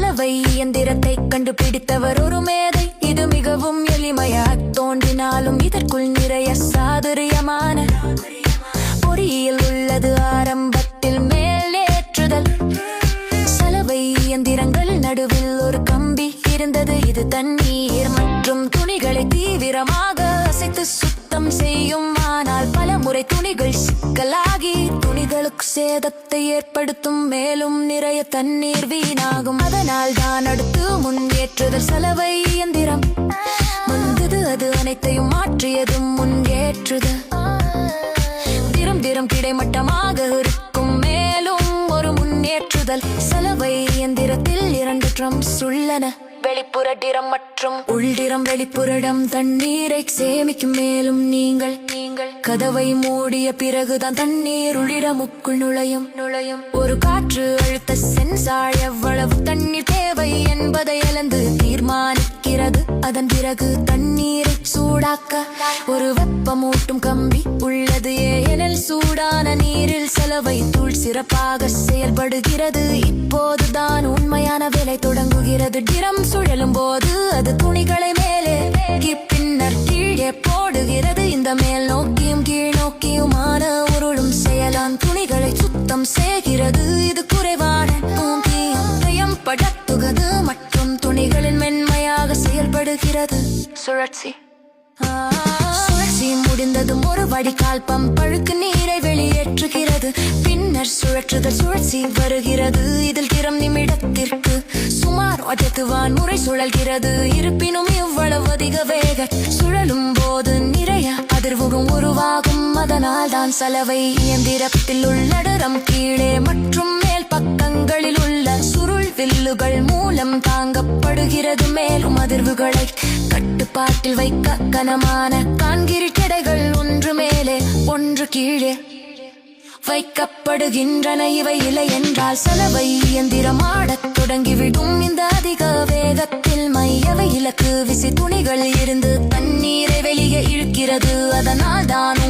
சலவை இயந்திரத்தை கண்டுபிடித்தவர் ஒரு மேதை. இது மிகவும் எளிமையாக தோன்றினாலும் இதற்குள் நிறைய சாதுரியமான பொறியியல் உள்ளது. ஆரம்பத்தில் மேலேற்றுதல் சலவை இயந்திரங்கள் நடுவில் ஒரு கம்பி இருந்தது. இது தண்ணீர் மற்றும் துணிகளை தீவிரமாக அசைத்து சுத்தம் செய்யும். ஆனால் பல முறை துணிகள் சிக்கலாகி துணிகளுக்கு சேதத்தை ஏற்படுத்தும். மேலும் நிறைய தண்ணீர் வீணாகும். அதனால் தான் அடுத்து முன்னேற்றுதல் சலவை இயந்திரம் வந்தது. அது அனைத்தையும் மாற்றியது முன்னேற்றுதல். தினம் கிடைமட்டமாக இருக்கும். மேலும் ஒரு முன்னேற்றுதல் சலவை இயந்திரத்தில் 2 ட்ரம்ஸ் உள்ளன. வெளிப்புற டிரம் மற்றும் உள்டிரம். வெளிப்புறம் தண்ணீரை சேமிக்கும். மேலும் நீங்கள் கதவை மூடிய பிறகுதான் தண்ணீர் உள்ளிடமுக்குள் நுழையும். ஒரு காற்று அழுத்த சென்சார் எவ்வளவு தண்ணீர் தேவை என்பதை அளந்து தீர்மானிக்கிறது. அதன் பிறகு தண்ணீரை சூடாக்க ஒரு வெப்பமூட்டும் கம்பி உள்ளது. ஏனெனில் சூடான நீரில் சலவை தூள் சிறப்பாக செயல்படுகிறது. இப்போதுதான் உண்மையான வேலை தொடங்குகிறது. டிரம் சுழலும் போது அது துணிகளை மேலே பின்னர் கீழே போடுகிறது. இந்த மேல் நோக்கியும் கீழ் நோக்கியுமான உருளும் செயலான் துணிகளை சுத்தம் செய்கிறது. இது குறைவான தூக்கியம் படுத்துகிறது மற்றும் துணிகளின் மென்மையாக செயல்படுகிறது. சுழற்சி முடிந்ததும் ஒரு வடிகால் பம்ப் அழுக்கு நீரை வெளியேற்றுகிறது. பின்னர் சுழற்சி வருகிறது. இதில் டிரம் நிமிடத்திற்கு சுமார் 10 முறை சுழல்கிறது. இருப்பினும் இவ்வளவு அதிக வேக சுழலும் போது நிறைய அதிர்வுகள் உருவாகும். அதனால் தான் சலவை இயந்திரத்தில் உள்ள டிரம் கீழே மற்றும் மேல் பக்கங்களில் உள்ள சுருள் வில்லுகள் மூலம் தாங்கப்படுகிறது. மேலும் அதிர்வுகளை கட்டுப்பாட்டில் வைக்க கனமான கான்கிரீட் எடைகள் ஒன்று மேலே ஒன்று கீழே வைக்கப்படுகின்றன. இவை இல்லை என்றால் சலவை இயந்திரம் ஆடத் தொடங்கிவிடும். இந்த அதிக வேகத்தில் மையவை இலக்கு விசி துணிகள் இருந்து தண்ணீரை வெளியே இழுக்கிறது. அதனால் தான்